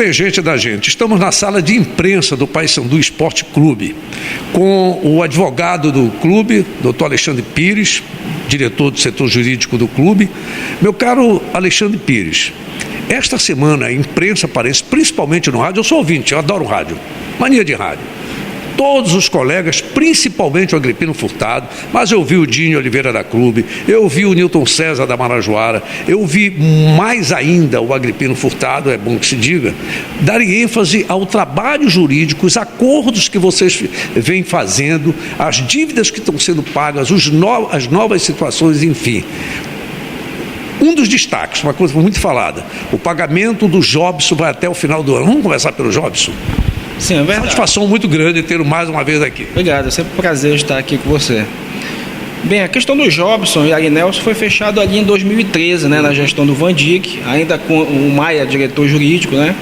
bem, gente da gente. Estamos na sala de imprensa do Paysandu Esporte Clube, com o advogado do clube, doutor Alexandre Pires, diretor do setor jurídico do clube. Meu caro Alexandre Pires, esta semana a imprensa aparece, principalmente no rádio, eu sou ouvinte, eu adoro rádio, mania de rádio. Todos os colegas, principalmente o Agripino Furtado, mas eu vi o Dinho Oliveira da Clube, eu vi o Newton César da Marajoara, eu vi mais ainda o Agripino Furtado, é bom que se diga, darem ênfase ao trabalho jurídico, os acordos que vocês vêm fazendo, as dívidas que estão sendo pagas, as novas situações, enfim. Um dos destaques, uma coisa muito falada, o pagamento do Jobson vai até o final do ano. Vamos começar pelo Jobson? Sim, é verdade. Satisfação muito grande ter mais uma vez aqui. Obrigado, é sempre um prazer estar aqui com você. Bem, a questão do Jobson e Agnelson foi fechado ali em 2013, né, na gestão do Van Dijk, ainda com o Maia, diretor jurídico, né?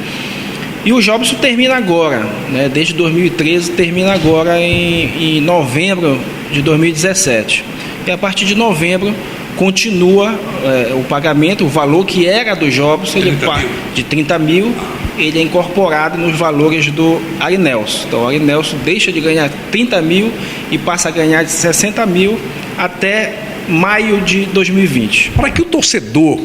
E o Jobson termina agora, né, desde 2013, termina agora em novembro de 2017. E a partir de novembro continua o pagamento, o valor que era do Jobson, de 30 mil, ele é incorporado nos valores do Agnelson. Então, o Agnelson deixa de ganhar 30 mil e passa a ganhar de 60 mil até maio de 2020. Para que o torcedor,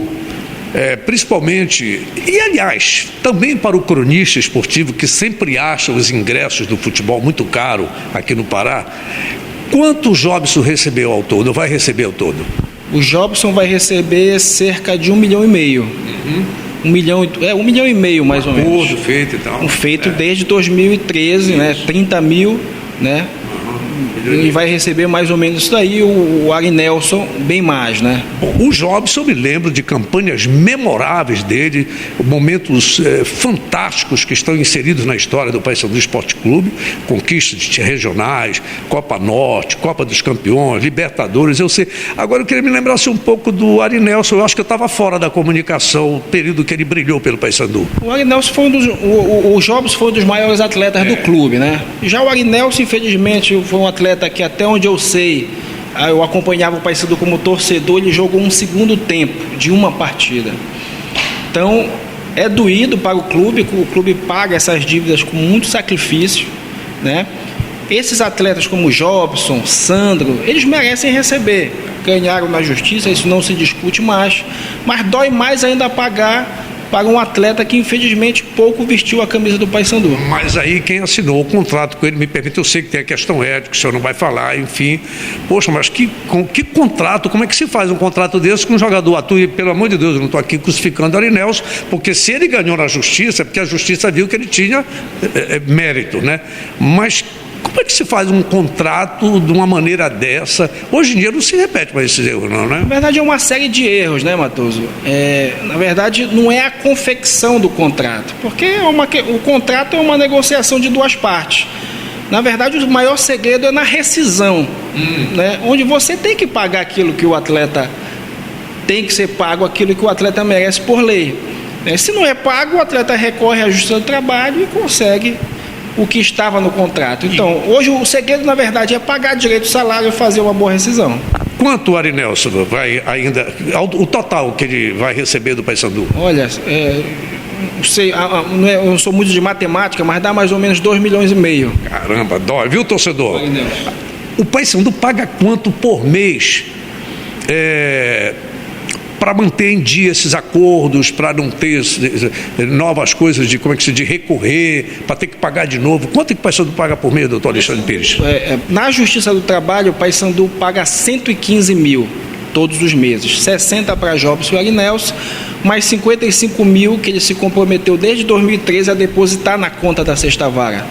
principalmente, e aliás, também para o cronista esportivo que sempre acha os ingressos do futebol muito caro aqui no Pará, quanto o Jobson recebeu ao todo, vai receber ao todo? O Jobson vai receber cerca de 1,5 milhão. 1 milhão e meio, mais ou menos. Feito e tal. Feito desde 2013, né? 30 mil, né? E vai receber mais ou menos isso aí, o Agnelson bem mais, né? Bom, o Jobson, eu me lembro de campanhas memoráveis dele, momentos fantásticos que estão inseridos na história do Paysandu Esporte Clube, conquistas regionais, Copa Norte, Copa dos Campeões, Libertadores, eu sei. Agora eu queria me lembrar um pouco do Agnelson, eu acho que eu estava fora da comunicação, o período que ele brilhou pelo Paysandu. O Agnelson foi o Jobson foi um dos maiores atletas do clube, né? Já o Agnelson, infelizmente, foi um atleta que até onde eu sei, eu acompanhava o Paysandu como torcedor, ele jogou um segundo tempo de uma partida. Então, é doído para o clube paga essas dívidas com muito sacrifício, né? Esses atletas como Jobson, Sandro, eles merecem receber. Ganharam na justiça, isso não se discute mais, mas dói mais ainda pagar para um atleta que infelizmente pouco vestiu a camisa do Paysandu. Mas aí quem assinou o contrato com ele, me permite, eu sei que tem a questão ética, o senhor não vai falar, enfim. Poxa, mas que contrato, como é que se faz um contrato desse com um jogador atua? E, pelo amor de Deus, eu não estou aqui crucificando o Agnelson, porque se ele ganhou na justiça, é porque a justiça viu que ele tinha mérito, né? Mas como é que se faz um contrato de uma maneira dessa? Hoje em dia não se repete mais esses erros, não, né? Na verdade é uma série de erros, né, Matoso? Na verdade não é a confecção do contrato, porque o contrato é uma negociação de duas partes. Na verdade o maior segredo é na rescisão, né? Onde você tem que pagar aquilo que o atleta tem que ser pago, aquilo que o atleta merece por lei. Se não é pago, o atleta recorre à Justiça do Trabalho e consegue o que estava no contrato. Então, hoje o segredo, na verdade, é pagar direito ao salário e fazer uma boa rescisão. Quanto o Agnelson vai ainda, o total que ele vai receber do Paysandu? Olha, não sei, eu não sou muito de matemática, mas dá mais ou menos 2,5 milhões. Caramba, dói, viu, torcedor? O Paysandu paga quanto por mês para manter em dia esses acordos, para não ter novas coisas de recorrer, para ter que pagar de novo? Quanto é que o Paysandu paga por mês, doutor Alexandre Pires? Na Justiça do Trabalho, o Paysandu paga 115 mil todos os meses, 60 para Jobson e Agnelson, mais 55 mil que ele se comprometeu desde 2013 a depositar na conta da Sexta Vara.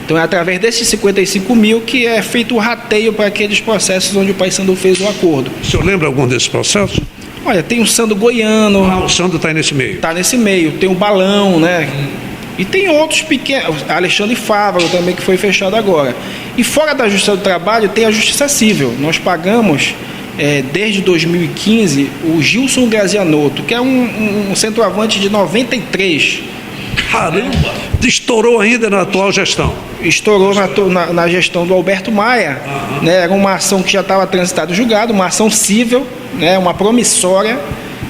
Então é através desses 55 mil que é feito o rateio para aqueles processos onde o Paysandu fez o acordo. O senhor lembra algum desses processos? Olha, tem o Sandro Goiano. O Sandro está nesse meio. Está nesse meio. Tem o Balão, né? E tem outros pequenos. Alexandre Fávaro também, que foi fechado agora. E fora da Justiça do Trabalho, tem a Justiça Civil. Nós pagamos, desde 2015, o Gilson Grazianotto, que é um centroavante de 93. Caramba! Estourou ainda na atual gestão? Estourou na gestão do Alberto Maia. Né? Era uma ação que já estava transitada em julgado, uma ação civil, né? Uma promissória,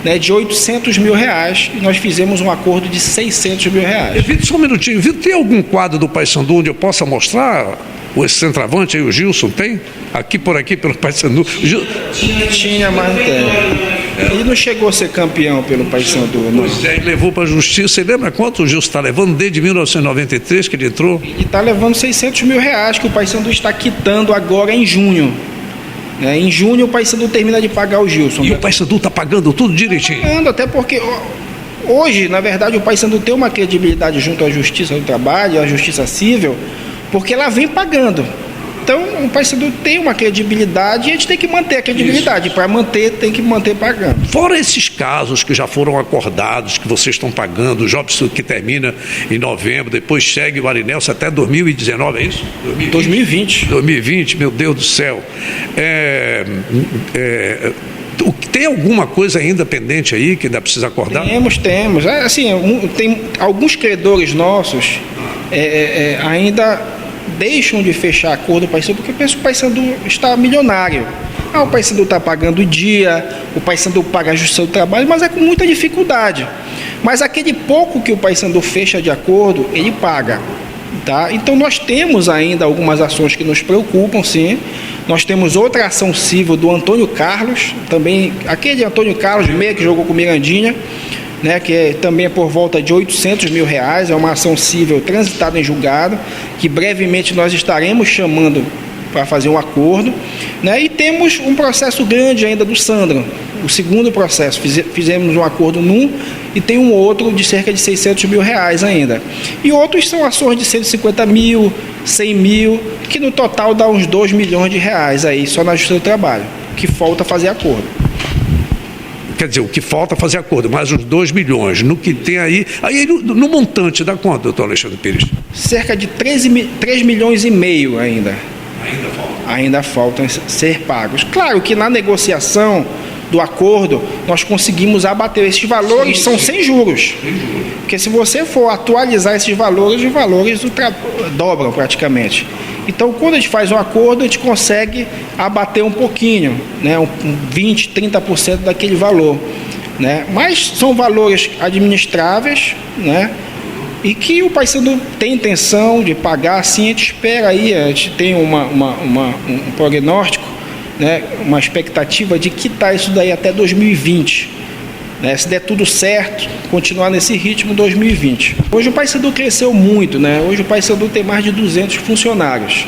né, de R$800 mil, e nós fizemos um acordo de R$600 mil. Vitor, só um minutinho. Vitor, tem algum quadro do Paysandu onde eu possa mostrar esse centroavante aí, o Gilson, tem? Aqui pelo Paysandu. Tinha, mas não tem. Ele não chegou a ser campeão pelo Paysandu, não. Pois é, ele levou para a justiça. Você lembra quanto o Gilson está levando desde 1993 que ele entrou? Ele está levando R$600 mil que o Paysandu está quitando agora em junho. Em junho o Paysandu termina de pagar o Gilson. E o Paysandu está pagando tudo direitinho? Está pagando, até porque hoje, na verdade, o Paysandu tem uma credibilidade junto à Justiça do Trabalho, à Justiça Civil, porque ela vem pagando. Então, o Paysandu tem uma credibilidade e a gente tem que manter a credibilidade. Para manter, tem que manter pagando. Fora esses casos que já foram acordados, que vocês estão pagando, o Jobson que termina em novembro, depois segue o Arinelso até 2019, é isso? 2020. 2020, meu Deus do céu. Tem alguma coisa ainda pendente aí que ainda precisa acordar? Temos. Assim, tem alguns credores nossos ainda deixam de fechar acordo com o Paysandu porque o Paysandu está milionário. O Paysandu está pagando o dia, o Paysandu paga a Justiça do Trabalho, mas é com muita dificuldade. Mas aquele pouco que o Paysandu fecha de acordo, ele paga. Tá? Então nós temos ainda algumas ações que nos preocupam, sim. Nós temos outra ação civil do Antônio Carlos, também aquele Antônio Carlos, meia que jogou com o Mirandinha, né, que também é por volta de R$800 mil, é uma ação civil transitada em julgado, que brevemente nós estaremos chamando para fazer um acordo, né, e temos um processo grande ainda do Sandro, o segundo processo, fizemos um acordo num e tem um outro de cerca de R$600 mil ainda, e outros são ações de R$150 mil, R$100 mil, que no total dá uns R$2 milhões aí, só na Justiça do Trabalho, que falta fazer acordo. Quer dizer, o que falta é fazer acordo, mais uns 2 milhões, no que tem aí no montante dá quanto, doutor Alexandre Pires? Cerca de 3 milhões e meio ainda. Ainda faltam ser pagos. Claro que na negociação do acordo, nós conseguimos abater esses valores, são sem juros. Porque se você for atualizar esses valores, os valores dobram praticamente. Então, quando a gente faz um acordo, a gente consegue abater um pouquinho, né, 20%, 30% daquele valor. Né? Mas são valores administráveis, né, e que o Paysandu tem intenção de pagar, sim, a gente espera aí, a gente tem um prognóstico, né, uma expectativa de quitar isso daí até 2020. Né, se der tudo certo, continuar nesse ritmo 2020. Hoje o Paysandu cresceu muito, né? Hoje o Paysandu tem mais de 200 funcionários.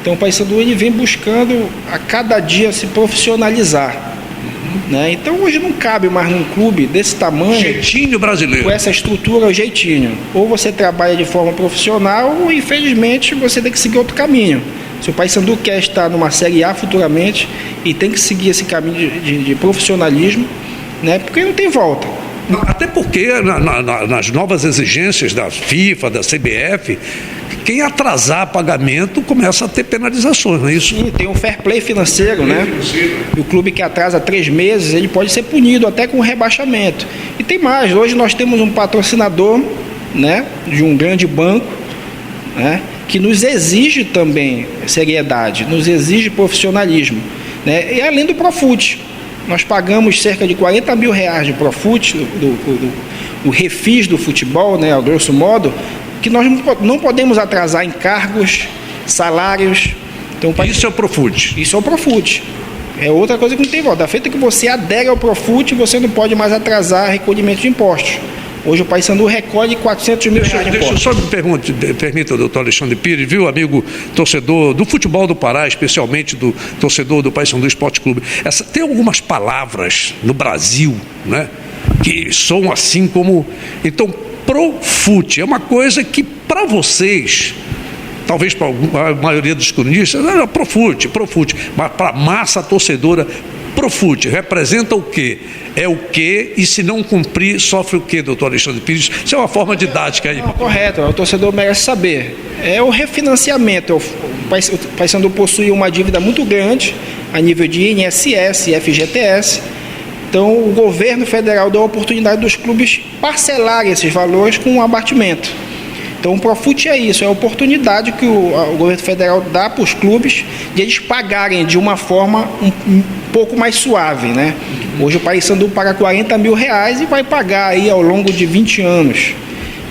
Então o Paysandu ele vem buscando a cada dia se profissionalizar. Né? Então hoje não cabe mais num clube desse tamanho. Jeitinho brasileiro. Com essa estrutura, o jeitinho. Ou você trabalha de forma profissional, ou infelizmente você tem que seguir outro caminho. Se o Paysandu quer estar numa Série A futuramente e tem que seguir esse caminho de profissionalismo, né? Porque não tem volta. Até porque nas novas exigências da FIFA, da CBF, quem atrasar pagamento começa a ter penalizações, não é isso? Sim, tem um fair play financeiro, né? E o clube que atrasa 3 meses, ele pode ser punido até com rebaixamento. E tem mais, hoje nós temos um patrocinador, né, de um grande banco, né, que nos exige também seriedade, nos exige profissionalismo, né? E além do Profut. Nós pagamos cerca de R$40 mil de Profut, do refis do futebol, né, ao grosso modo, que nós não podemos atrasar encargos, salários. Então, isso é o Profut? Isso é o Profut. É outra coisa que não tem volta. Da feita que você adere ao Profut, você não pode mais atrasar recolhimento de impostos. Hoje o Paysandu recolhe R$400 mil de impostos. Deixa eu só me permita, doutor Alexandre Pires, viu, amigo torcedor do futebol do Pará, especialmente do torcedor do Paysandu Esporte Clube. Tem algumas palavras no Brasil, né, que soam assim como... Então, Profut é uma coisa que, para vocês, talvez para a maioria dos cronistas, Profut, mas para a massa torcedora, Profut representa o quê? É o quê? E se não cumprir, sofre o quê, doutor Alexandre Pires? Isso é uma forma didática aí. Não, correto, o torcedor merece saber. É o refinanciamento. O Paysandu possui uma dívida muito grande a nível de INSS e FGTS. Então, o governo federal deu a oportunidade dos clubes parcelarem esses valores com um abatimento. Então o Profut é isso, é a oportunidade que o governo federal dá para os clubes de eles pagarem de uma forma um pouco mais suave, né? Hoje o Paysandu paga R$40 mil e vai pagar aí ao longo de 20 anos.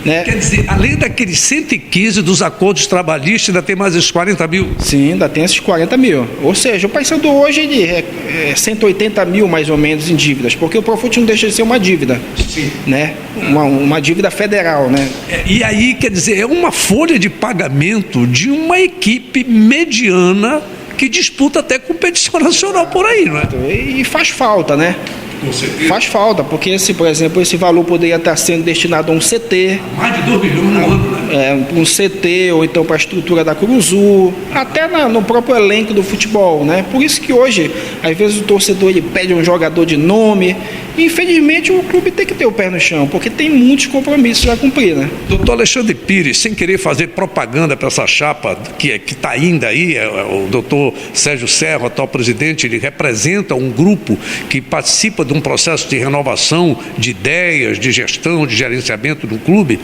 Né? Quer dizer, além daqueles 115 dos acordos trabalhistas, ainda tem mais esses 40 mil? Sim, ainda tem esses 40 mil. Ou seja, o Paysandu hoje ele é 180 mil mais ou menos em dívidas, porque o Profut não deixa de ser uma dívida. Sim. Né? Uma dívida federal. Né? E aí, quer dizer, é uma folha de pagamento de uma equipe mediana que disputa até competição nacional por aí, não é? E faz falta, né? Com certeza. Faz falta, porque, por exemplo, esse valor poderia estar sendo destinado a um CT. Mais de 2 milhões no ano, né? Um CT, ou então para a estrutura da Curuzu, até no próprio elenco do futebol, né? Por isso que hoje, às vezes o torcedor ele pede um jogador de nome, e infelizmente o clube tem que ter o pé no chão, porque tem muitos compromissos a cumprir, né? Doutor Alexandre Pires, sem querer fazer propaganda para essa chapa que está ainda aí, o doutor Sérgio Serra, atual presidente, ele representa um grupo que participa de um processo de renovação de ideias, de gestão, de gerenciamento do clube.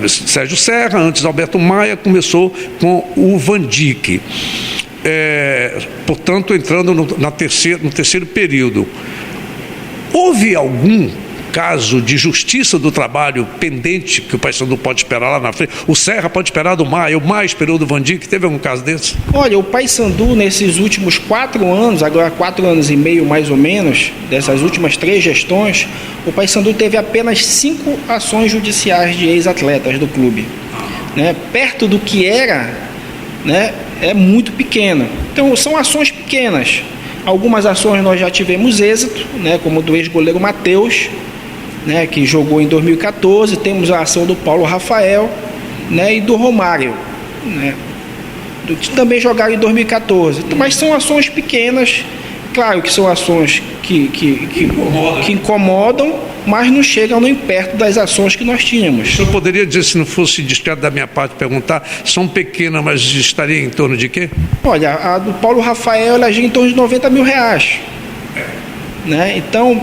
Sérgio Serra, antes Alberto Maia, começou com o Van Dijk. Portanto, entrando no terceiro período. Houve algum caso de justiça do trabalho pendente que o Paysandu pode esperar lá na frente? O Serra pode esperar do Maia, o Maia esperou do Van Dijk, teve algum caso desse? Olha, o Paysandu nesses últimos 4 anos, agora 4 anos e meio mais ou menos, dessas últimas 3 gestões, o Paysandu teve apenas 5 ações judiciais de ex-atletas do clube. Né? Perto do que era, né, é muito pequeno. Então são ações pequenas. Algumas ações nós já tivemos êxito, né, como do ex-goleiro Matheus, né, que jogou em 2014, temos a ação do Paulo Rafael, né, e do Romário, né, que também jogaram em 2014. Mas são ações pequenas, claro que são ações que incomodam, mas não chegam nem perto das ações que nós tínhamos. O senhor poderia dizer, se não fosse discreto da minha parte perguntar, são pequenas, mas estaria em torno de quê? Olha, a do Paulo Rafael ela gira em torno de R$90 mil. Né? Então,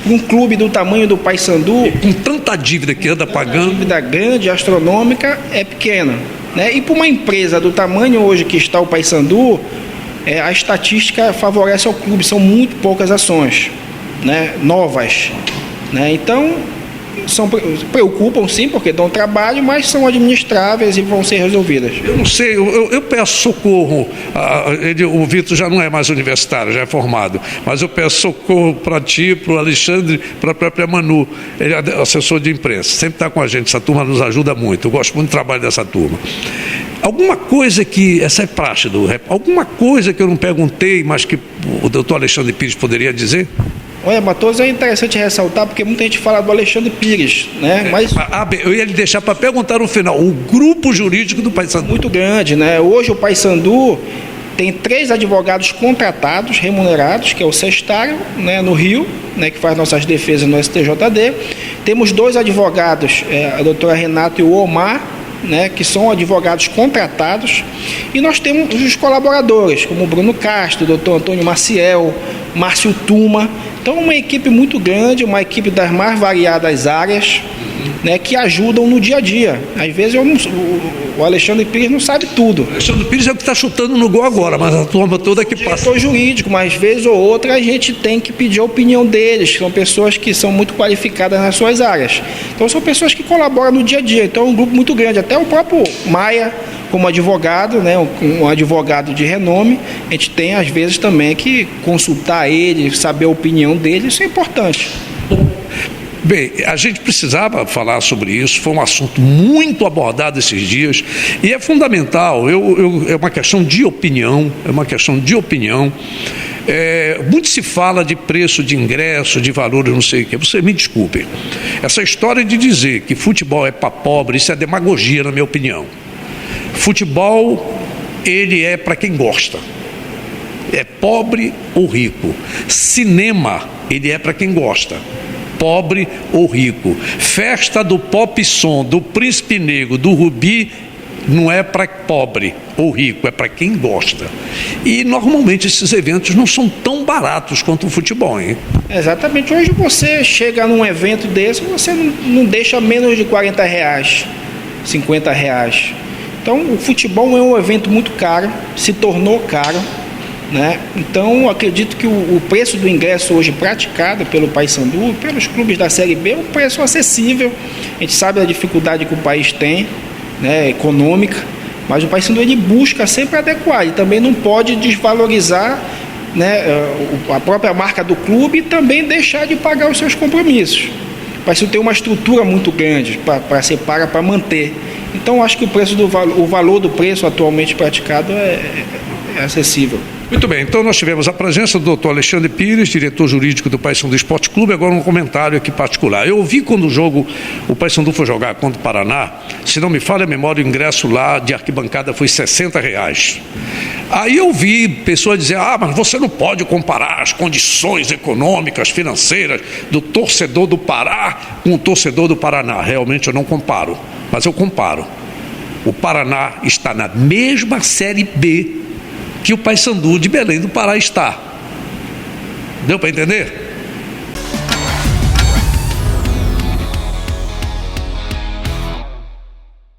um clube do tamanho do Paysandu, com tanta dívida que anda pagando, dívida grande, astronômica, é pequena. Né? E para uma empresa do tamanho hoje que está o Paysandu, a estatística favorece ao clube, são muito poucas ações, né, novas. Né? Então, preocupam sim, porque dão trabalho, mas são administráveis e vão ser resolvidas. Eu não sei, eu peço socorro, o Vitor já não é mais universitário, já é formado, mas eu peço socorro para ti, para o Alexandre, para a própria Manu, ele é assessor de imprensa, sempre está com a gente, essa turma nos ajuda muito, eu gosto muito do trabalho dessa turma. Alguma coisa que, essa é praxe do rap, alguma coisa que eu não perguntei, mas que o doutor Alexandre Pires poderia dizer? Olha, Matheus, é interessante ressaltar, porque muita gente fala do Alexandre Pires, né? Mas eu ia lhe deixar para perguntar no final, o grupo jurídico do Paysandu. Muito grande, né? Hoje o Paysandu tem 3 advogados contratados, remunerados, que é o Sestário, né, no Rio, né, que faz nossas defesas no STJD. Temos 2 advogados, a doutora Renata e o Omar, né, que são advogados contratados, e nós temos os colaboradores, como o Bruno Castro, o doutor Antônio Maciel, Márcio Tuma. Então, uma equipe muito grande, uma equipe das mais variadas áreas, né, que ajudam no dia a dia. Às vezes o Alexandre Pires não sabe tudo. O Alexandre Pires é o que está chutando no gol agora, mas a turma toda que passa. Diretor jurídico, mas vez ou outra a gente tem que pedir a opinião deles, são pessoas que são muito qualificadas nas suas áreas. Então são pessoas que colaboram no dia a dia, então é um grupo muito grande. Até o próprio Maia, como advogado, né, um advogado de renome, a gente tem às vezes também que consultar ele, saber a opinião dele, isso é importante. Bem, a gente precisava falar sobre isso, foi um assunto muito abordado esses dias e é fundamental, é uma questão de opinião, muito se fala de preço de ingresso, de valores, não sei o que, você me desculpe, essa história de dizer que futebol é para pobre, isso é demagogia na minha opinião. Futebol, ele é para quem gosta, é pobre ou rico. Cinema, ele é para quem gosta, pobre ou rico. Festa do Pop Som, do Príncipe Negro, do Rubi, não é para pobre ou rico, é para quem gosta. E normalmente esses eventos não são tão baratos quanto o futebol, hein? Exatamente. Hoje você chega num evento desse, você não deixa menos de R$40. R$50. Então, o futebol é um evento muito caro, se tornou caro, né? Então, acredito que o preço do ingresso hoje praticado pelo Paysandu, pelos clubes da Série B, é um preço acessível. A gente sabe a dificuldade que o país tem, né, econômica, mas o Paysandu ele busca sempre adequar e também não pode desvalorizar, né, a própria marca do clube e também deixar de pagar os seus compromissos. O Paysandu tem uma estrutura muito grande para ser paga, para manter. Então, acho que o valor do preço atualmente praticado é acessível. Muito bem, então nós tivemos a presença do doutor Alexandre Pires, diretor jurídico do Paysandu Esporte Clube. Agora um comentário aqui particular. Eu vi quando o Paysandu foi jogar contra o Paraná, se não me falha a memória, o ingresso lá de arquibancada foi R$60. Aí eu vi pessoas dizer, mas você não pode comparar as condições econômicas, financeiras do torcedor do Pará com o torcedor do Paraná. Realmente eu não comparo, mas eu comparo. O Paraná está na mesma Série B que o Paysandu de Belém do Pará está. Deu para entender?